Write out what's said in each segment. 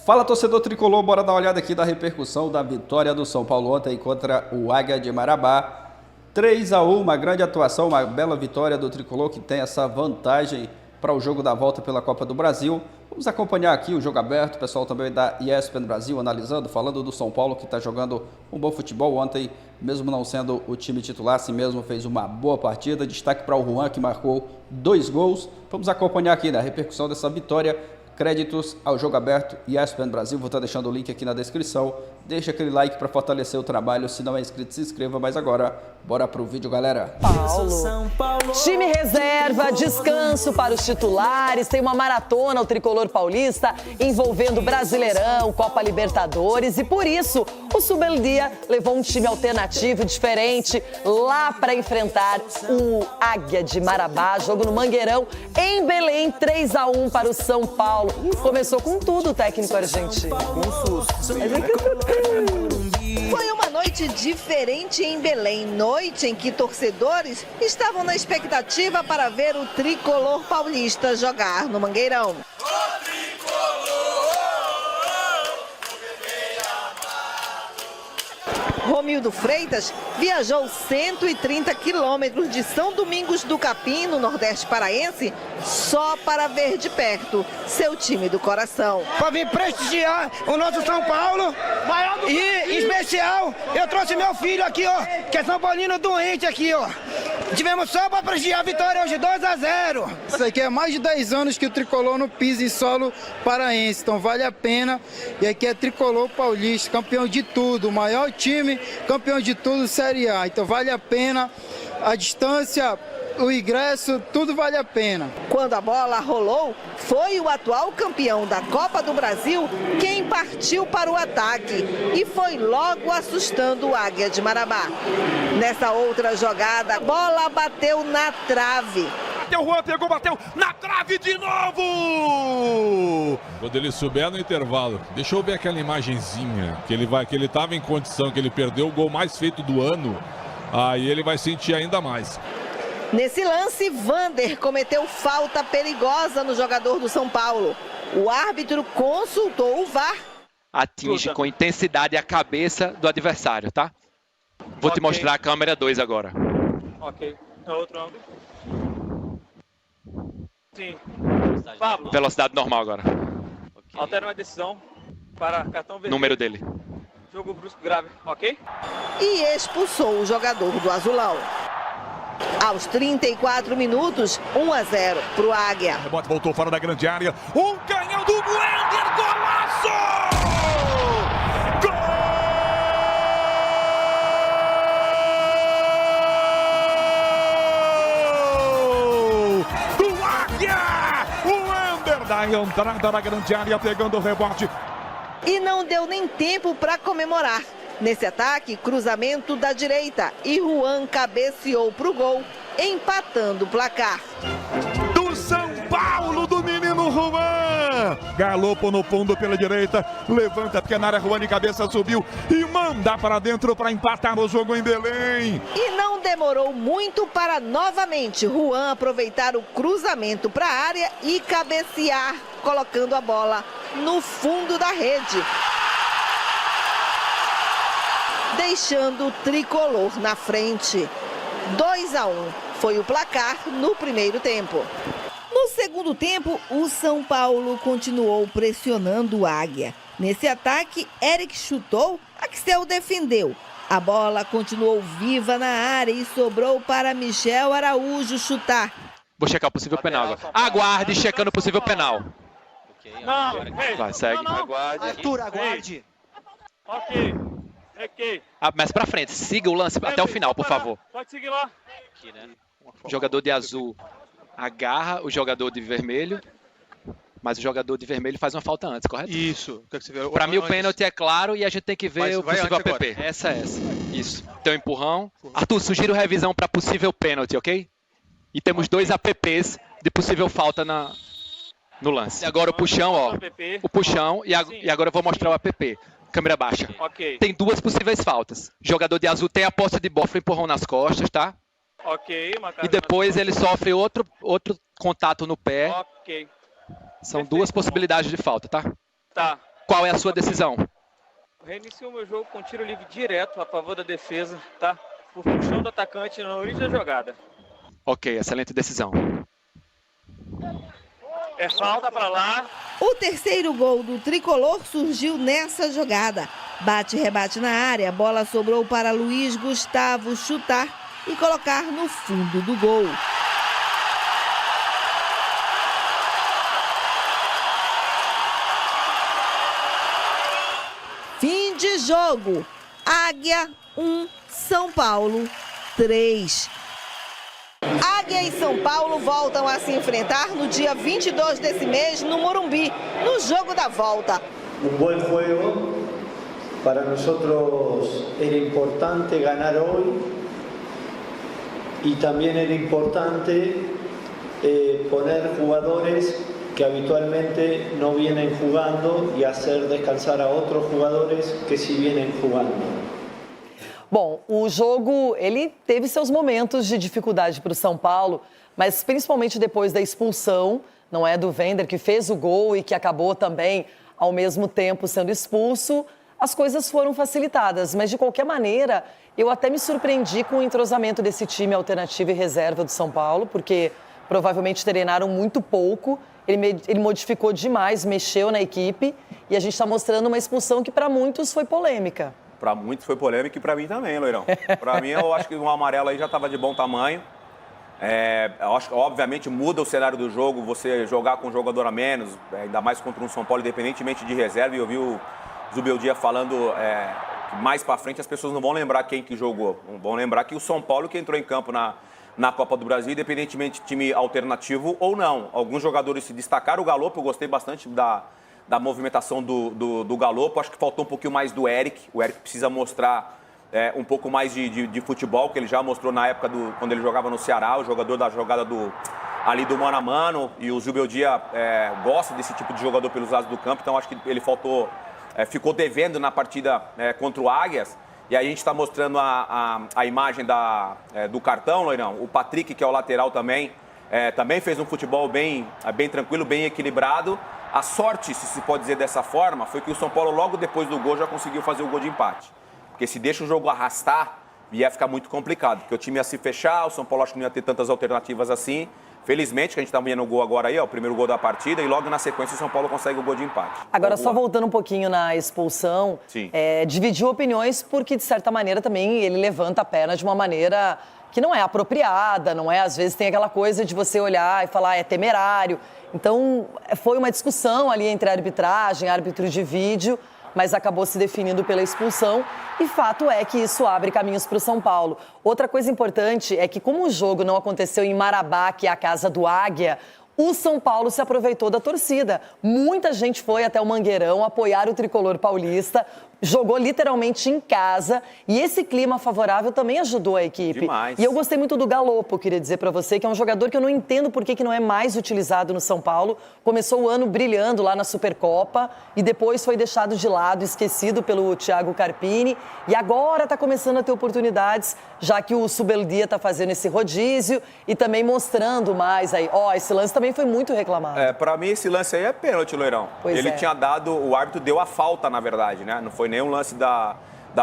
Fala, torcedor tricolor, bora dar uma olhada aqui da repercussão da vitória do São Paulo ontem contra o Águia de Marabá. 3-1, uma grande atuação, uma bela vitória do tricolor que tem essa vantagem para o jogo da volta pela Copa do Brasil. Vamos acompanhar aqui o jogo aberto, o pessoal também da ESPN Brasil analisando, falando do São Paulo que está jogando um bom futebol ontem, mesmo não sendo o time titular, assim mesmo fez uma boa partida. Destaque para o Juan, que marcou 2 gols. Vamos acompanhar aqui, né, a repercussão dessa vitória. Créditos ao jogo aberto e ESPN Brasil, vou estar deixando o link aqui na descrição. Deixa aquele like para fortalecer o trabalho, se não é inscrito se inscreva, mas agora bora pro vídeo, galera. Time reserva, descanso para os titulares, tem uma maratona o tricolor paulista envolvendo Brasileirão, Copa Libertadores e por isso o Subbeldia levou um time alternativo, diferente, lá para enfrentar o Águia de Marabá, jogo no Mangueirão, em Belém, 3-1 para o São Paulo. Começou com tudo o técnico argentino. Com susto. Foi uma noite diferente em Belém, noite em que torcedores estavam na expectativa para ver o tricolor paulista jogar no Mangueirão. Romildo Freitas viajou 130 quilômetros de São Domingos do Capim, no Nordeste paraense, só para ver de perto seu time do coração. Para vir prestigiar o nosso São Paulo e, em especial, eu trouxe meu filho aqui, ó, que é São Paulino doente aqui, ó. Tivemos só para prestigiar a vitória hoje, 2-0. Isso aqui é mais de 10 anos que o tricolor não pisa em solo paraense, então vale a pena. E aqui é tricolor paulista, campeão de tudo, o maior time, campeão de tudo, Série A. Então vale a pena, a distância, o ingresso, tudo vale a pena. Quando a bola rolou, foi o atual campeão da Copa do Brasil quem partiu para o ataque e foi logo assustando o Águia de Marabá. Nessa outra jogada, a bola bateu na trave. O Juan pegou, bateu na trave de novo! Quando ele souber no intervalo, deixa eu ver aquela imagenzinha que ele estava em condição, que ele perdeu o gol mais feito do ano, aí ele vai sentir ainda mais. Nesse lance, Vander cometeu falta perigosa no jogador do São Paulo. O árbitro consultou o VAR. Atinge com intensidade a cabeça do adversário, tá? Vou te mostrar a câmera 2 agora. Ok. É outro ângulo. Sim. Pablo. Velocidade normal agora. Altera uma decisão para cartão vermelho. Número dele. Jogo brusco grave, ok? E expulsou o jogador do Azulão. Aos 34 minutos, 1-0 para o Águia. Rebote voltou fora da grande área. Um canhão do Wender, golaço! Gol! Do Águia! O Wender da entrada na grande área, pegando o rebote. E não deu nem tempo para comemorar. Nesse ataque, cruzamento da direita e Juan cabeceou para o gol, empatando o placar. Do São Paulo, do menino Juan. Galopo no fundo pela direita, levanta a pequena área, Juan de cabeça subiu e manda para dentro para empatar o jogo em Belém. E não demorou muito para novamente Juan aproveitar o cruzamento para a área e cabecear, colocando a bola no fundo da rede, deixando o tricolor na frente. 2-1 foi o placar no primeiro tempo. No segundo tempo, o São Paulo continuou pressionando o Águia. Nesse ataque, Eric chutou, Axel defendeu. A bola continuou viva na área e sobrou para Michel Araújo chutar. Vou checar o possível penal agora. Aguarde, checando o possível penal. Não, Vai, segue. Aguarde. Arthur, aguarde. Ok. Mais pra frente, siga o lance até o final, por favor. Pode seguir lá. O jogador de azul agarra o jogador de vermelho, mas o jogador de vermelho faz uma falta antes, correto? Isso. Pra mim o pênalti é claro e a gente tem que ver o possível APP. Agora. Essa. Isso. Tem um empurrão. Arthur, sugiro revisão para possível pênalti, ok? E temos 2 APPs de possível falta no lance. E agora o puxão, ó. O puxão e agora eu vou mostrar o APP. Câmera baixa. Ok. Tem 2 possíveis faltas. Jogador de azul tem a posse de bola, empurrão nas costas, tá? Ok. E depois ele sofre outro contato no pé. Ok. São 2 possibilidades de falta, tá? Tá. Qual é a sua decisão? Reinicio o meu jogo com tiro livre direto a favor da defesa, tá? Por puxão do atacante na origem da jogada. Ok, excelente decisão. É falta para lá. O terceiro gol do tricolor surgiu nessa jogada. Bate e rebate na área, a bola sobrou para Luiz Gustavo chutar e colocar no fundo do gol. Fim de jogo. Águia 1, São Paulo 3. Águia e São Paulo voltam a se enfrentar no dia 22 desse mês no Morumbi, no jogo da volta. Buen juego. Para nosotros era importante ganar hoy y también era importante poner jugadores que habitualmente no vienen jugando y hacer descansar a otros jugadores que sí vienen jugando. Bom, o jogo, ele teve seus momentos de dificuldade para o São Paulo, mas principalmente depois da expulsão, não é, do Wender, que fez o gol e que acabou também, ao mesmo tempo, sendo expulso, as coisas foram facilitadas. Mas, de qualquer maneira, eu até me surpreendi com o entrosamento desse time alternativo e reserva do São Paulo, porque provavelmente treinaram muito pouco, ele modificou demais, mexeu na equipe, e a gente está mostrando uma expulsão que, para muitos, foi polêmica. Para muitos foi polêmica e para mim também, Loirão. Para mim, eu acho que um amarelo aí já estava de bom tamanho. Eu acho que, obviamente, muda o cenário do jogo, você jogar com um jogador a menos, ainda mais contra um São Paulo, independentemente de reserva. E eu vi o Zubeldia falando que mais para frente as pessoas não vão lembrar quem que jogou. Vão lembrar que o São Paulo que entrou em campo na Copa do Brasil, independentemente de time alternativo ou não. Alguns jogadores se destacaram. O Galopo, eu gostei bastante da movimentação do Galopo. Acho que faltou um pouquinho mais do Eric. O Eric precisa mostrar um pouco mais de futebol, que ele já mostrou na época quando ele jogava no Ceará, o jogador da jogada ali do mano a mano. E o Zubeldia gosta desse tipo de jogador pelos lados do campo. Então acho que ele ficou devendo na partida contra o Águias. E aí a gente está mostrando a imagem do cartão, Loirão. O Patrick, que é o lateral também fez um futebol bem tranquilo, bem equilibrado. A sorte, se pode dizer dessa forma, foi que o São Paulo, logo depois do gol, já conseguiu fazer o gol de empate. Porque se deixa o jogo arrastar, ia ficar muito complicado. Porque o time ia se fechar, o São Paulo acho que não ia ter tantas alternativas assim. Felizmente, que a gente está vendo o gol agora aí, o primeiro gol da partida, e logo na sequência o São Paulo consegue o gol de empate. Agora, só voltando um pouquinho na expulsão, dividiu opiniões porque, de certa maneira, também ele levanta a perna de uma maneira que não é apropriada, não é? Às vezes tem aquela coisa de você olhar e falar, é temerário. Então, foi uma discussão ali entre a arbitragem, árbitro de vídeo, mas acabou se definindo pela expulsão. E fato é que isso abre caminhos para o São Paulo. Outra coisa importante é que, como o jogo não aconteceu em Marabá, que é a casa do Águia, o São Paulo se aproveitou da torcida. Muita gente foi até o Mangueirão apoiar o tricolor paulista, jogou literalmente em casa, e esse clima favorável também ajudou a equipe. Demais. E eu gostei muito do Galopo, queria dizer para você, que é um jogador que eu não entendo por que não é mais utilizado no São Paulo. Começou o ano brilhando lá na Supercopa e depois foi deixado de lado, esquecido pelo Thiago Carpini, e agora está começando a ter oportunidades, já que o Zubeldia está fazendo esse rodízio e também mostrando mais aí. Esse lance também foi muito reclamado. Para mim esse lance aí é pênalti, Loirão. Ele tinha dado, o árbitro deu a falta, na verdade, né? Não foi nenhum lance da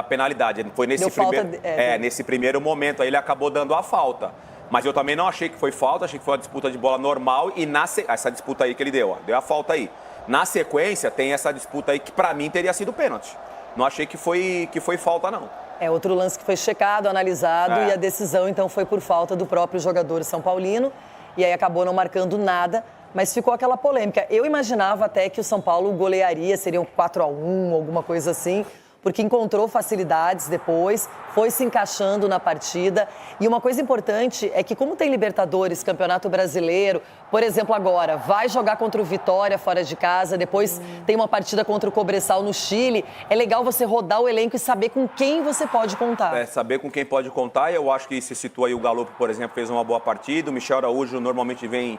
penalidade. Foi nesse primeiro momento, aí ele acabou dando a falta. Mas eu também não achei que foi falta, achei que foi uma disputa de bola normal e essa disputa aí que ele deu a falta aí. Na sequência, tem essa disputa aí que pra mim teria sido pênalti. Não achei que foi falta, não. Outro lance que foi checado, analisado e a decisão então foi por falta do próprio jogador São Paulino e aí acabou não marcando nada. Mas ficou aquela polêmica. Eu imaginava até que o São Paulo golearia, seriam 4-1, alguma coisa assim, porque encontrou facilidades depois, foi se encaixando na partida. E uma coisa importante é que, como tem Libertadores, Campeonato Brasileiro, por exemplo, agora, vai jogar contra o Vitória fora de casa, depois tem uma partida contra o Cobresal no Chile, é legal você rodar o elenco e saber com quem você pode contar. Saber com quem pode contar, e eu acho que se situa aí o Galopo, por exemplo, fez uma boa partida, o Michel Araújo normalmente vem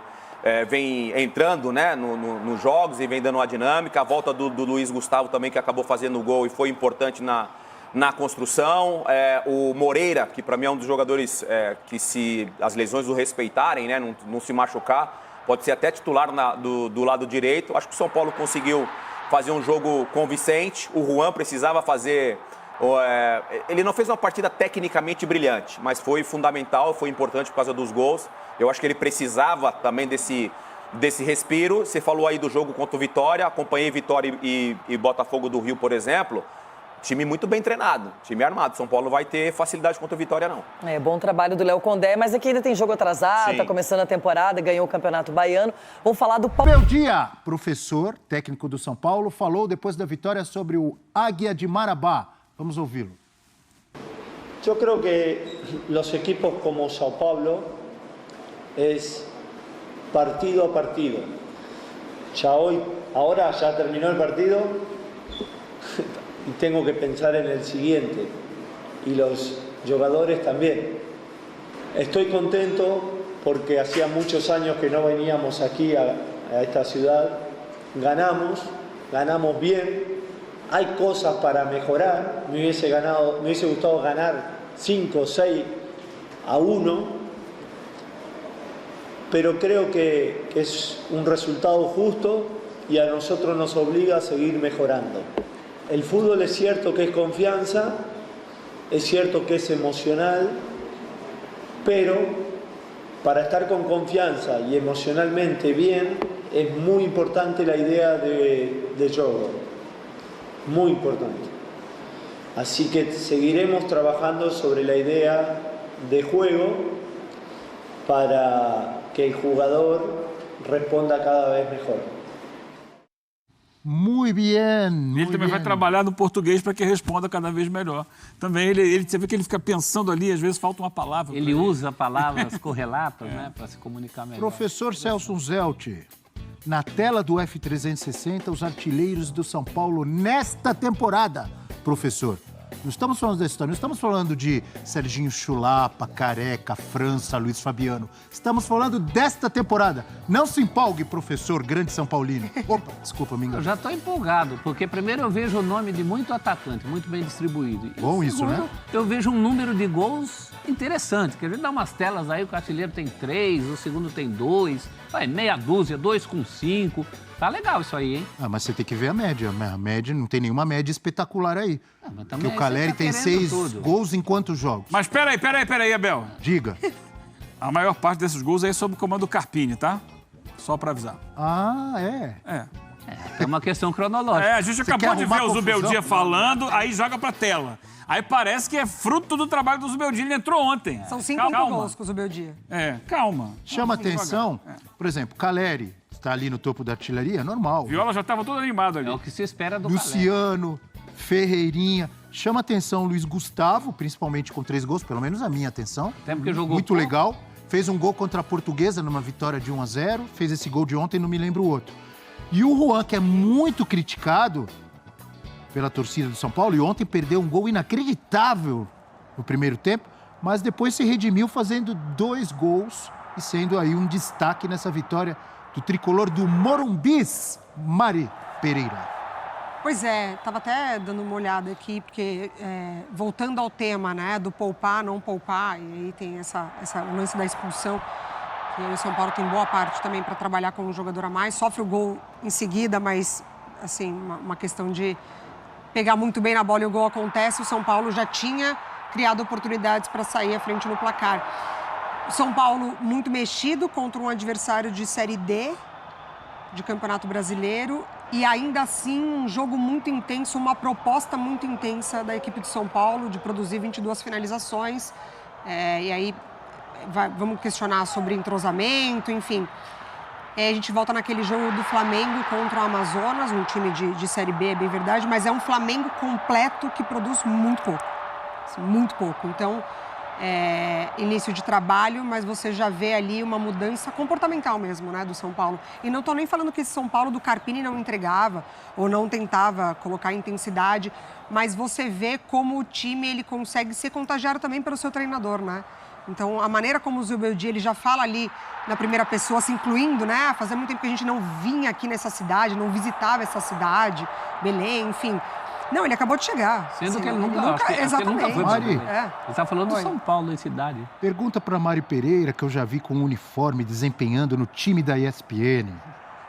entrando, né, nos jogos e vem dando uma dinâmica. A volta do Luiz Gustavo também, que acabou fazendo o gol e foi importante na construção. O Moreira, que para mim é um dos jogadores que, se as lesões o respeitarem, né, não se machucar, pode ser até titular do lado direito. Acho que o São Paulo conseguiu fazer um jogo convincente. O Juan precisava fazer... Ele não fez uma partida tecnicamente brilhante, mas foi fundamental, foi importante por causa dos gols. Eu acho que ele precisava também desse respiro. Você falou aí do jogo contra o Vitória, acompanhei Vitória e Botafogo do Rio, por exemplo. Time muito bem treinado, time armado. São Paulo vai ter facilidade contra o Vitória, não. Bom trabalho do Léo Condé, mas aqui ainda tem jogo atrasado, está começando a temporada, ganhou o Campeonato Baiano. Vamos falar do... Bom dia, professor, técnico do São Paulo, falou depois da vitória sobre o Águia de Marabá. Vamos ouvi-lo. Yo creo que los equipos como Sao Paulo es partido a partido. Ahora ya terminó el partido y tengo que pensar en el siguiente, y los jugadores también. Estoy contento porque hacía muchos años que no veníamos aquí a esta ciudad. Ganamos bien. Hay cosas para mejorar. Me hubiese gustado ganar 5, 6 a 1, pero creo que es un resultado justo y a nosotros nos obliga a seguir mejorando. El fútbol es cierto que es confianza, es cierto que es emocional, pero para estar con confianza y emocionalmente bien es muy importante la idea de juego, muy importante. Así que seguiremos trabajando sobre la idea de juego para que el jugador responda cada vez mejor. Muito bem. Ele também vai trabalhar no português para que responda cada vez melhor. Também você vê que ele fica pensando ali, às vezes falta uma palavra. Ele usa palavras correlatas, né, para se comunicar melhor. Professor Celso Zelt, na tela do F360, os artilheiros do São Paulo nesta temporada. Professor, não estamos falando dessa história, não estamos falando de Serginho Chulapa, Careca, França, Luiz Fabiano. Estamos falando desta temporada. Não se empolgue, professor, grande São Paulino. Opa, desculpa, me enganei. Eu já estou empolgado, porque primeiro eu vejo o nome de muito atacante, muito bem distribuído. E bom isso, né? Eu vejo um número de gols interessante. Quer dizer, dá umas telas aí, o artilheiro tem 3, o segundo tem 2, vai, meia dúzia, 2 com 5. Tá legal isso aí, hein? Ah, mas você tem que ver a média. A média, não tem nenhuma média espetacular aí. Porque o Caleri tem 6 gols em quantos jogos? Mas peraí, Abel. Diga. A maior parte desses gols aí é sob o comando do Carpini, tá? Só pra avisar. Ah, é? É uma questão cronológica. A gente acabou de ver o Zubeldia falando, aí joga pra tela. Aí parece que é fruto do trabalho do Zubeldia, ele entrou ontem. São 5 gols com o Zubeldia. Calma. Chama atenção, por exemplo, Caleri está ali no topo da artilharia, normal. Viola já estava todo animado ali. É o que se espera do Luciano, Ferreirinha. Chama atenção Luiz Gustavo, principalmente com 3 gols, pelo menos a minha atenção. Até porque jogou muito legal. Fez um gol contra a Portuguesa numa vitória de 1-0. Fez esse gol de ontem, não me lembro o outro. E o Juan, que é muito criticado pela torcida do São Paulo, e ontem perdeu um gol inacreditável no primeiro tempo, mas depois se redimiu fazendo 2 gols e sendo aí um destaque nessa vitória do tricolor do Morumbis, Mari Pereira. Pois é, estava até dando uma olhada aqui, porque voltando ao tema, né, do poupar, não poupar, e aí tem o lance da expulsão, que aí o São Paulo tem boa parte também para trabalhar com um jogador a mais, sofre o gol em seguida, mas, assim, uma questão de pegar muito bem na bola e o gol acontece, o São Paulo já tinha criado oportunidades para sair à frente no placar. O São Paulo muito mexido contra um adversário de Série D, de Campeonato Brasileiro, e ainda assim um jogo muito intenso, uma proposta muito intensa da equipe de São Paulo de produzir 22 finalizações. E aí vamos questionar sobre entrosamento, enfim. A gente volta naquele jogo do Flamengo contra o Amazonas, um time de Série B, é bem verdade, mas é um Flamengo completo que produz muito pouco. Assim, muito pouco. Então, início de trabalho, mas você já vê ali uma mudança comportamental mesmo, né, do São Paulo. E não estou nem falando que esse São Paulo do Carpini não entregava ou não tentava colocar intensidade, mas você vê como o time ele consegue ser contagiado também pelo seu treinador, né? Então, a maneira como o Zubeldia, ele já fala ali na primeira pessoa, se incluindo, né? Fazia muito tempo que a gente não vinha aqui nessa cidade, não visitava essa cidade, Belém, enfim. Não, ele acabou de chegar. Sendo assim, que ele nunca exatamente. foi. Mari, Ele está falando do São Paulo em cidade. Pergunta para Mari Pereira, que eu já vi com um uniforme desempenhando no time da ESPN.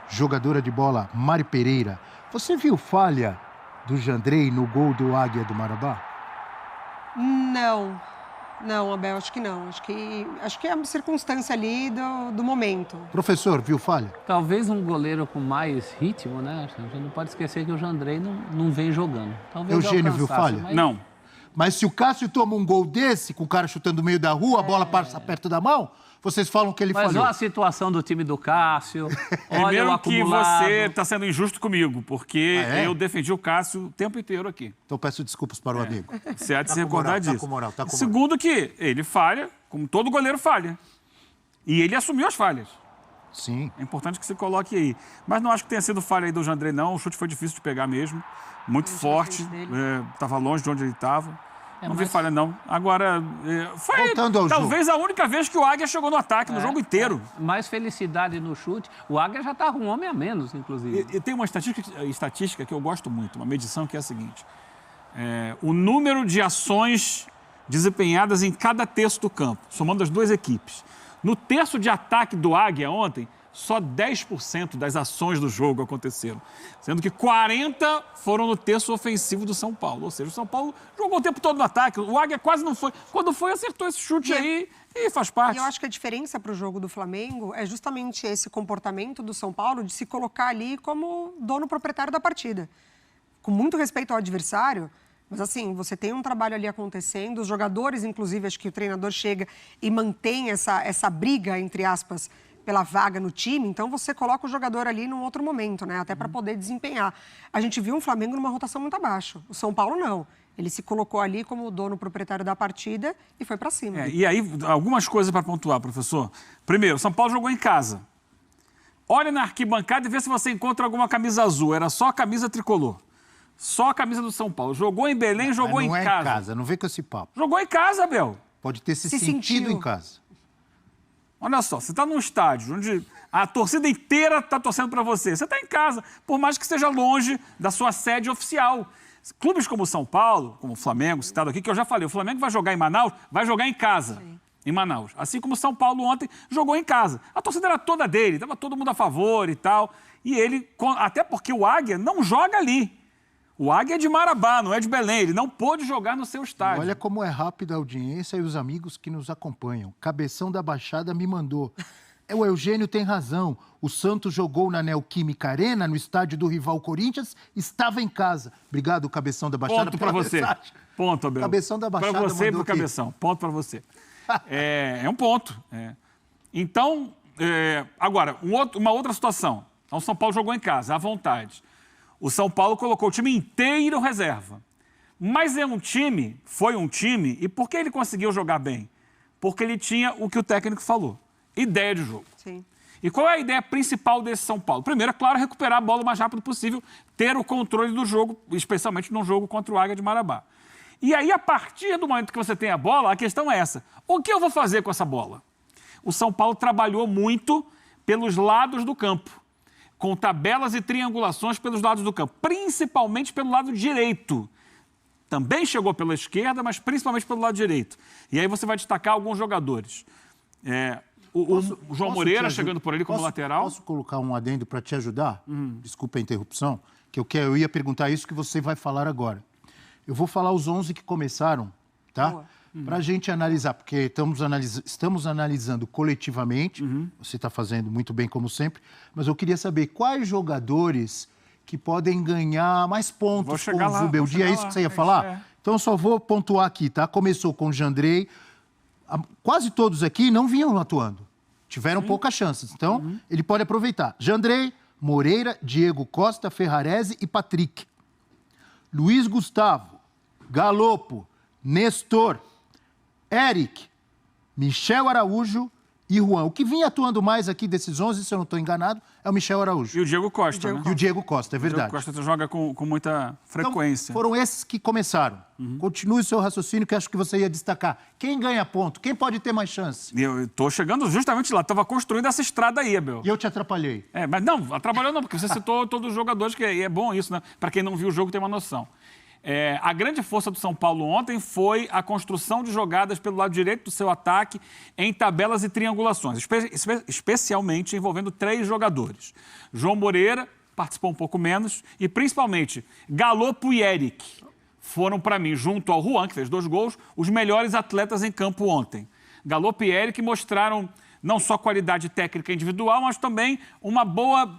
Jogadora de bola, Mari Pereira. Você viu falha do Jandrei no gol do Águia do Marabá? Não, Abel, acho que não. Acho que é uma circunstância ali do momento. Professor, viu falha? Talvez um goleiro com mais ritmo, né? A gente não pode esquecer que o Jandrei não vem jogando. Talvez Eugênio viu falha? Mas... Não. Mas se o Cássio toma um gol desse, com o cara chutando no meio da rua, a bola passa perto da mão, vocês falam que ele falhou. Mas olha a situação do time do Cássio, olha Primeiro o acumulado. que você está sendo injusto comigo, porque eu defendi o Cássio o tempo inteiro aqui. Então peço desculpas para o amigo. Você há de se recordar disso. Tá com moral. Segundo que ele falha, como todo goleiro falha. E ele assumiu as falhas. Sim. É importante que você coloque aí. Mas não acho que tenha sido falha aí do Jandrei, não. O chute foi difícil de pegar mesmo. Muito forte. Estava longe de onde ele estava. Não vi falha, não. Agora, foi talvez a única vez que o Águia chegou no ataque, no jogo inteiro. Mais felicidade no chute. O Águia já está com um homem a menos, inclusive. E tem uma estatística que eu gosto muito, uma medição que é a seguinte. O número de ações desempenhadas em cada terço do campo, somando as duas equipes. No terço de ataque do Águia ontem, só 10% das ações do jogo aconteceram, sendo que 40% foram no terço ofensivo do São Paulo. Ou seja, o São Paulo jogou o tempo todo no ataque, o Águia quase não foi. Quando foi, acertou esse chute aí e faz parte. E eu acho que a diferença para o jogo do Flamengo é justamente esse comportamento do São Paulo de se colocar ali como dono proprietário da partida. Com muito respeito ao adversário, mas assim, você tem um trabalho ali acontecendo, os jogadores, inclusive, acho que o treinador chega e mantém essa briga, entre aspas, pela vaga no time, então você coloca o jogador ali num outro momento, né? Até para poder desempenhar. A gente viu um Flamengo numa rotação muito abaixo. O São Paulo não. Ele se colocou ali como o dono proprietário da partida e foi para cima. E aí, algumas coisas para pontuar, professor. Primeiro, o São Paulo jogou em casa. Olha na arquibancada e vê se você encontra alguma camisa azul. Era só a camisa tricolor. Só a camisa do São Paulo. Jogou em Belém, jogou em casa. Não é em casa, não vem com esse papo. Jogou em casa, Abel. Pode ter se sentido em casa. Olha só, você está num estádio onde a torcida inteira está torcendo para você. Você está em casa, por mais que esteja longe da sua sede oficial. Clubes como o São Paulo, como o Flamengo, citado aqui, que eu já falei, o Flamengo vai jogar em Manaus, vai jogar em casa, em Manaus. Assim como o São Paulo ontem jogou em casa. A torcida era toda dele, estava todo mundo a favor e tal. E ele, até porque o Águia não joga ali. O Águia é de Marabá, não é de Belém. Ele não pôde jogar no seu estádio. Olha como é rápida a audiência e os amigos que nos acompanham. Cabeção da Baixada me mandou. O Eugênio tem razão. O Santos jogou na Neoquímica Arena, no estádio do rival Corinthians, estava em casa. Obrigado, Cabeção da Baixada. Ponto para você. Ponto, Abel. Cabeção da Baixada para você e para o aqui. Cabeção. Ponto para você. É um ponto. Então, agora, uma outra situação. Então, o São Paulo jogou em casa, à vontade. O São Paulo colocou o time inteiro reserva. Mas foi um time, e por que ele conseguiu jogar bem? Porque ele tinha o que o técnico falou, ideia de jogo. Sim. E qual é a ideia principal desse São Paulo? Primeiro, é claro, recuperar a bola o mais rápido possível, ter o controle do jogo, especialmente num jogo contra o Águia de Marabá. E aí, a partir do momento que você tem a bola, a questão é essa. O que eu vou fazer com essa bola? O São Paulo trabalhou muito pelos lados do campo, com tabelas e triangulações pelos lados do campo, principalmente pelo lado direito. Também chegou pela esquerda, mas principalmente pelo lado direito. E aí você vai destacar alguns jogadores. O João Moreira chegando por ali como lateral. Posso colocar um adendo para te ajudar? Desculpa a interrupção, que eu ia perguntar isso que você vai falar agora. Eu vou falar os 11 que começaram, tá? Para a gente analisar, porque estamos analisando coletivamente, você está fazendo muito bem como sempre, mas eu queria saber quais jogadores que podem ganhar mais pontos com o Zubeldia. É isso que você ia falar? Então eu só vou pontuar aqui, tá? Começou com o Jandrei, quase todos aqui não vinham atuando, tiveram poucas chances, então ele pode aproveitar. Jandrei, Moreira, Diego Costa, Ferrarese e Patrick. Luiz Gustavo, Galopo, Nestor, Eric, Michel Araújo e Juan. O que vinha atuando mais aqui desses 11, se eu não estou enganado, é o Michel Araújo. E o Diego Costa, né? E o Diego Costa, é verdade. O Diego Costa joga com muita frequência. Então, foram esses que começaram. Continue o seu raciocínio, que acho que você ia destacar. Quem ganha ponto? Quem pode ter mais chance? Eu estou chegando justamente lá. Estava construindo essa estrada aí, Abel. E eu te atrapalhei. Mas não, atrapalhou não, porque você citou todos os jogadores, que é bom isso, né? Para quem não viu o jogo, tem uma noção. A grande força do São Paulo ontem foi a construção de jogadas pelo lado direito do seu ataque em tabelas e triangulações, especialmente envolvendo 3 jogadores. João Moreira, participou um pouco menos. E, principalmente, Galopo e Eric foram, para mim, junto ao Juan, que fez 2 gols, os melhores atletas em campo ontem. Galopo e Eric mostraram não só qualidade técnica individual, mas também uma boa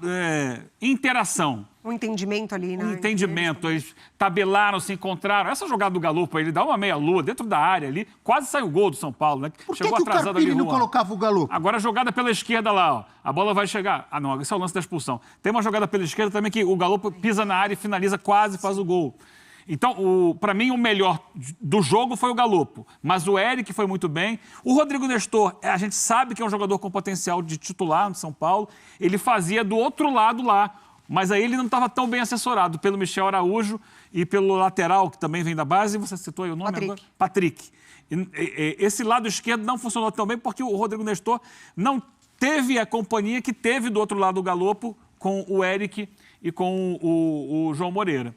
interação. Um entendimento ali, né? Um entendimento. Eles tabelaram, se encontraram. Essa jogada do Galopo, ele dá uma meia-lua dentro da área ali, quase saiu o gol do São Paulo, né? Por que Chegou o atrasado Carpini ali, não Juan. colocava o Galopo? Agora a jogada pela esquerda lá, ó. A bola vai chegar. Ah, não, esse é o lance da expulsão. Tem uma jogada pela esquerda também que o Galopo pisa na área e finaliza, quase faz o gol. Então, para mim, o melhor do jogo foi o Galopo. Mas o Eric foi muito bem. O Rodrigo Nestor, a gente sabe que é um jogador com potencial de titular no São Paulo. Ele fazia do outro lado lá. Mas aí ele não estava tão bem assessorado pelo Michel Araújo e pelo lateral, que também vem da base. Você citou aí o nome agora? Patrick. Esse lado esquerdo não funcionou tão bem porque o Rodrigo Nestor não teve a companhia que teve do outro lado do Galopo com o Eric e com o João Moreira.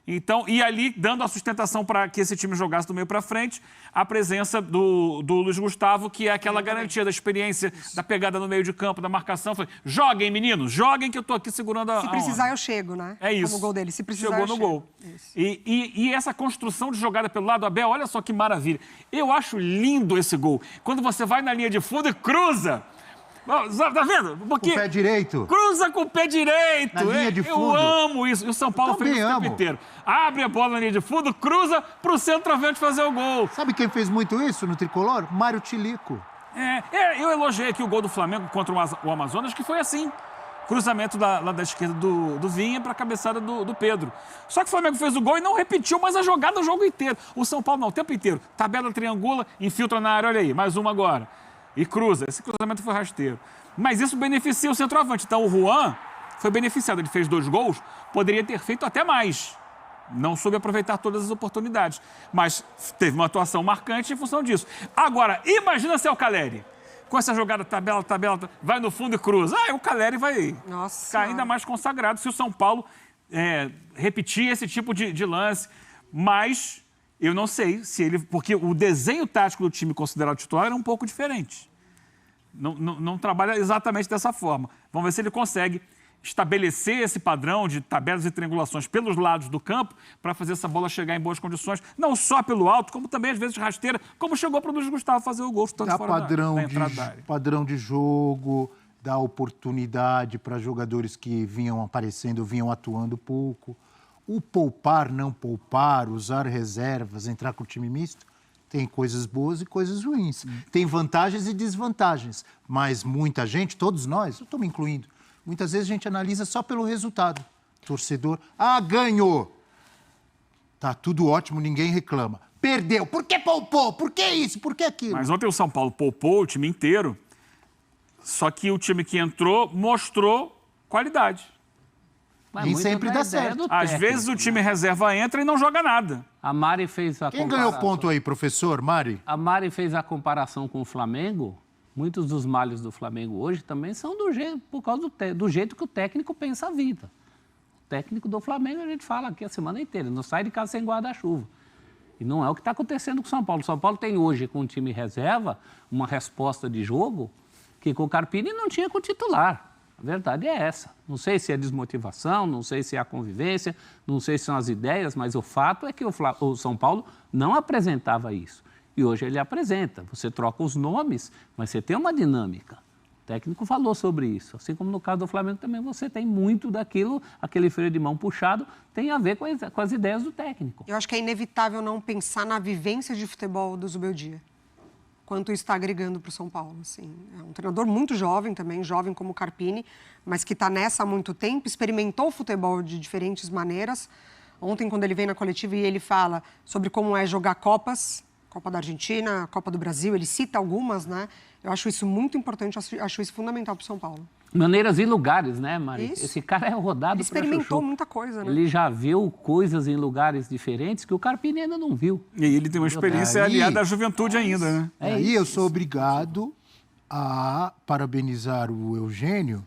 Então, e ali, dando a sustentação para que esse time jogasse do meio para frente, a presença do Luiz Gustavo, que é aquela garantia da experiência, da pegada no meio de campo, da marcação. Falei, joguem, meninos, joguem que eu estou aqui segurando a Se precisar, onda. eu chego, né? É isso. Como o gol dele. Se precisar, Chegou eu no chego. gol. E essa construção de jogada pelo lado, Abel, olha só que maravilha. Eu acho lindo esse gol. Quando você vai na linha de fundo e cruza... Tá vendo? Porque Com o pé direito. Cruza com o pé direito. Na linha de fundo. Eu amo isso. E o São Paulo fez isso o tempo inteiro. Abre a bola na linha de fundo, cruza pro centroavante fazer o gol. Sabe quem fez muito isso no Tricolor? Mário Tilico. Eu elogiei aqui o gol do Flamengo contra o Amazonas, que foi assim. Cruzamento lá da esquerda do Vinha para a cabeçada do Pedro. Só que o Flamengo fez o gol e não repetiu mais a jogada o jogo inteiro. O São Paulo não, o tempo inteiro. Tabela, triangula, infiltra na área, olha aí, mais uma agora. E cruza. Esse cruzamento foi rasteiro. Mas isso beneficia o centroavante. Então o Juan foi beneficiado. Ele fez 2 gols, poderia ter feito até mais. Não soube aproveitar todas as oportunidades. Mas teve uma atuação marcante em função disso. Agora, imagina se é o Caleri. Com essa jogada tabela, vai no fundo e cruza. O Caleri vai ficar ainda mais consagrado se o São Paulo repetir esse tipo de lance. Mas... eu não sei se ele... porque o desenho tático do time considerado titular era um pouco diferente. Não trabalha exatamente dessa forma. Vamos ver se ele consegue estabelecer esse padrão de tabelas e triangulações pelos lados do campo para fazer essa bola chegar em boas condições, não só pelo alto, como também, às vezes, rasteira, como chegou para o Luiz Gustavo fazer o gol, tanto fora da entrada da área. Padrão de jogo, dar oportunidade para jogadores que vinham aparecendo, vinham atuando pouco. O poupar, não poupar, usar reservas, entrar com o time misto, tem coisas boas e coisas ruins. Tem vantagens e desvantagens. Mas muita gente, todos nós, eu estou me incluindo, muitas vezes a gente analisa só pelo resultado. Torcedor, ganhou. Tá tudo ótimo, ninguém reclama. Perdeu, por que poupou? Por que isso? Por que aquilo? Mas ontem o São Paulo poupou o time inteiro, só que o time que entrou mostrou qualidade. Nem sempre dá certo. Às vezes o time reserva entra e não joga nada. A Mari fez a Quem ganhou ponto aí, professor? Mari? A Mari fez a comparação com o Flamengo. Muitos dos males do Flamengo hoje também são por causa do jeito que o técnico pensa a vida. O técnico do Flamengo, a gente fala aqui a semana inteira, não sai de casa sem guarda-chuva. E não é o que está acontecendo com o São Paulo. O São Paulo tem hoje, com o time reserva, uma resposta de jogo que com o Carpini não tinha com o titular. A verdade é essa. Não sei se é desmotivação, não sei se é a convivência, não sei se são as ideias, mas o fato é que o São Paulo não apresentava isso. E hoje ele apresenta. Você troca os nomes, mas você tem uma dinâmica. O técnico falou sobre isso. Assim como no caso do Flamengo também você tem muito daquilo, aquele freio de mão puxado, tem a ver com as ideias do técnico. Eu acho que é inevitável não pensar na vivência de futebol do Zubeldia. Quanto isso está agregando para o São Paulo. Assim. É um treinador muito jovem também, jovem como o Carpini, mas que está nessa há muito tempo, experimentou o futebol de diferentes maneiras. Ontem, quando ele vem na coletiva e ele fala sobre como é jogar Copas, Copa da Argentina, Copa do Brasil, ele cita algumas, né? Eu acho isso muito importante, acho isso fundamental para o São Paulo. Maneiras e lugares, né, Mari? Isso. Esse cara é rodado para chuchu. Ele experimentou muita coisa, né? Ele já viu coisas em lugares diferentes que o Carpini ainda não viu. E ele tem uma experiência aliada à juventude ainda, né? Aí eu sou obrigado a parabenizar o Eugênio,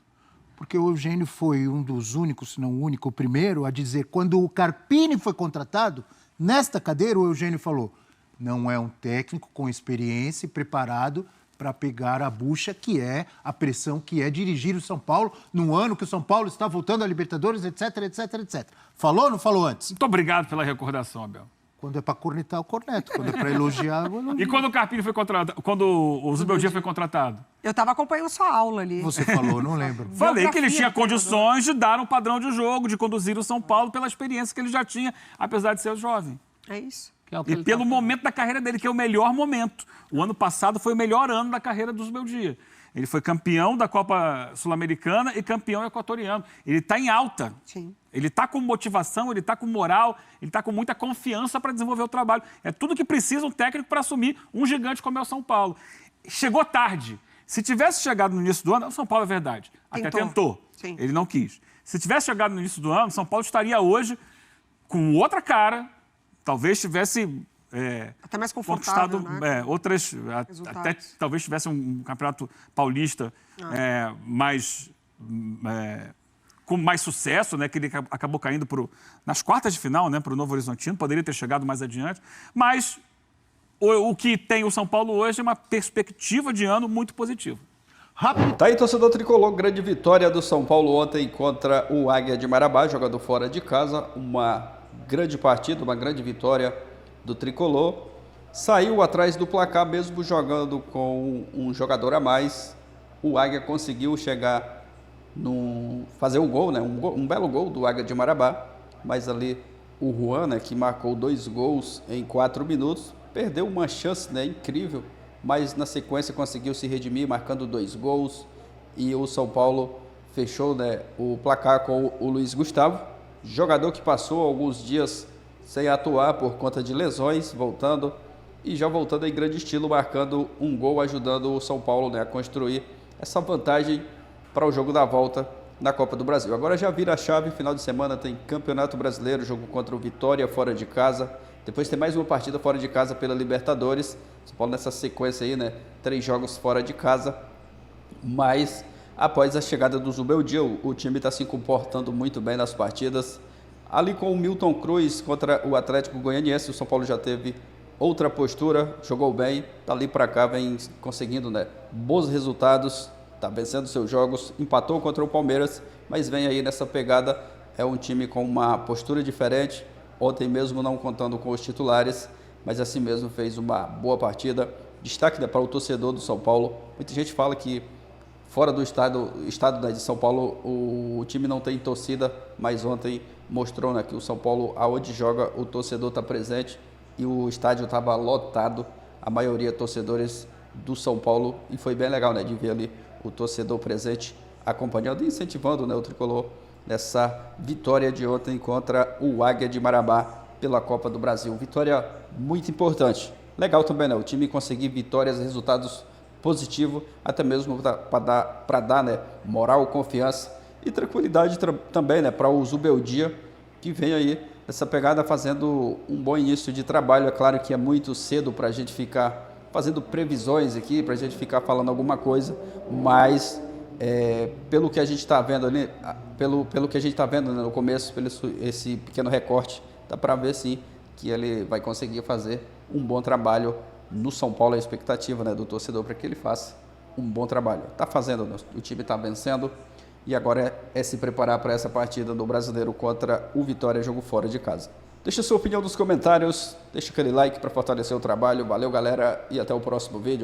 porque o Eugênio foi um dos únicos, se não o único, o primeiro a dizer, quando o Carpini foi contratado, nesta cadeira o Eugênio falou, não é um técnico com experiência e preparado para pegar a bucha, que é a pressão que é dirigir o São Paulo num ano que o São Paulo está voltando à Libertadores, etc, etc, etc. Falou ou não falou antes? Muito obrigado pela recordação, Abel. Quando é para cornetar, eu corneto. Quando é para elogiar, eu elogio. E quando o Carpini foi contratado, quando o Zubeldia foi contratado? Eu estava acompanhando sua aula ali. Você falou, não lembro. Falei que ele tinha condições de dar um padrão de jogo, de conduzir o São Paulo pela experiência que ele já tinha, apesar de ser jovem. É isso. E pelo momento da carreira dele, que é o melhor momento. O ano passado foi o melhor ano da carreira do Zubeldia. Ele foi campeão da Copa Sul-Americana e campeão equatoriano. Ele está em alta. Sim. Ele está com motivação, ele está com moral, ele está com muita confiança para desenvolver o trabalho. É tudo que precisa um técnico para assumir um gigante como é o São Paulo. Chegou tarde. Se tivesse chegado no início do ano, o São Paulo é verdade. Até tentou. Sim. Ele não quis. Se tivesse chegado no início do ano, o São Paulo estaria hoje com outra cara, talvez tivesse até mais confortável, conquistado outras, até talvez tivesse um campeonato paulista mais com mais sucesso, né, que ele acabou caindo nas quartas de final, né, para o Novo Horizontino, poderia ter chegado mais adiante, mas o que tem o São Paulo hoje é uma perspectiva de ano muito positiva. Tá aí, torcedor tricolor, grande vitória do São Paulo ontem contra o Águia de Marabá, jogador fora de casa, uma grande partida, uma grande vitória do tricolor. Saiu atrás do placar, mesmo jogando com um jogador a mais. O Águia conseguiu chegar fazer um gol, né? Um belo gol do Águia de Marabá, mas ali o Juan, né, que marcou 2 gols em 4 minutos, perdeu uma chance, né, incrível, mas na sequência conseguiu se redimir, marcando 2 gols, e o São Paulo fechou, né, o placar com o Luiz Gustavo, jogador que passou alguns dias sem atuar por conta de lesões, voltando em grande estilo, marcando um gol, ajudando o São Paulo, né, a construir essa vantagem para o jogo da volta na Copa do Brasil. Agora já vira a chave, final de semana tem Campeonato Brasileiro, jogo contra o Vitória fora de casa, depois tem mais uma partida fora de casa pela Libertadores, São Paulo nessa sequência aí, né, 3 jogos fora de casa, mas após a chegada do Zubeldia, o time está se comportando muito bem nas partidas. Ali com o Milton Cruz contra o Atlético Goianiense, o São Paulo já teve outra postura, jogou bem, dali para cá vem conseguindo, né, bons resultados, está vencendo seus jogos, empatou contra o Palmeiras, mas vem aí nessa pegada, é um time com uma postura diferente, ontem mesmo não contando com os titulares, mas assim mesmo fez uma boa partida. Destaque, né, para o torcedor do São Paulo, muita gente fala que fora do estado de São Paulo o time não tem torcida, mas ontem mostrou, né, que o São Paulo, aonde joga, o torcedor está presente e o estádio estava lotado, a maioria torcedores do São Paulo, e foi bem legal, né, de ver ali o torcedor presente, acompanhando e incentivando, né, o tricolor nessa vitória de ontem contra o Águia de Marabá pela Copa do Brasil. Vitória muito importante. Legal também, né, o time conseguir vitórias e resultados positivos, até mesmo para dar, né, moral, confiança e tranquilidade também, né, para o Zubeldia, que vem aí nessa pegada fazendo um bom início de trabalho. É claro que é muito cedo para a gente ficar fazendo previsões aqui, para a gente ficar falando alguma coisa, mas pelo que a gente está vendo ali, pelo que a gente está vendo, né, no começo, pelo esse pequeno recorte, dá para ver sim que ele vai conseguir fazer um bom trabalho no São Paulo. A expectativa, né, do torcedor para que ele faça um bom trabalho. Está fazendo, né? O time está vencendo e agora é se preparar para essa partida do Brasileiro contra o Vitória, jogo fora de casa. Deixa sua opinião nos comentários, deixa aquele like para fortalecer o trabalho. Valeu, galera, e até o próximo vídeo.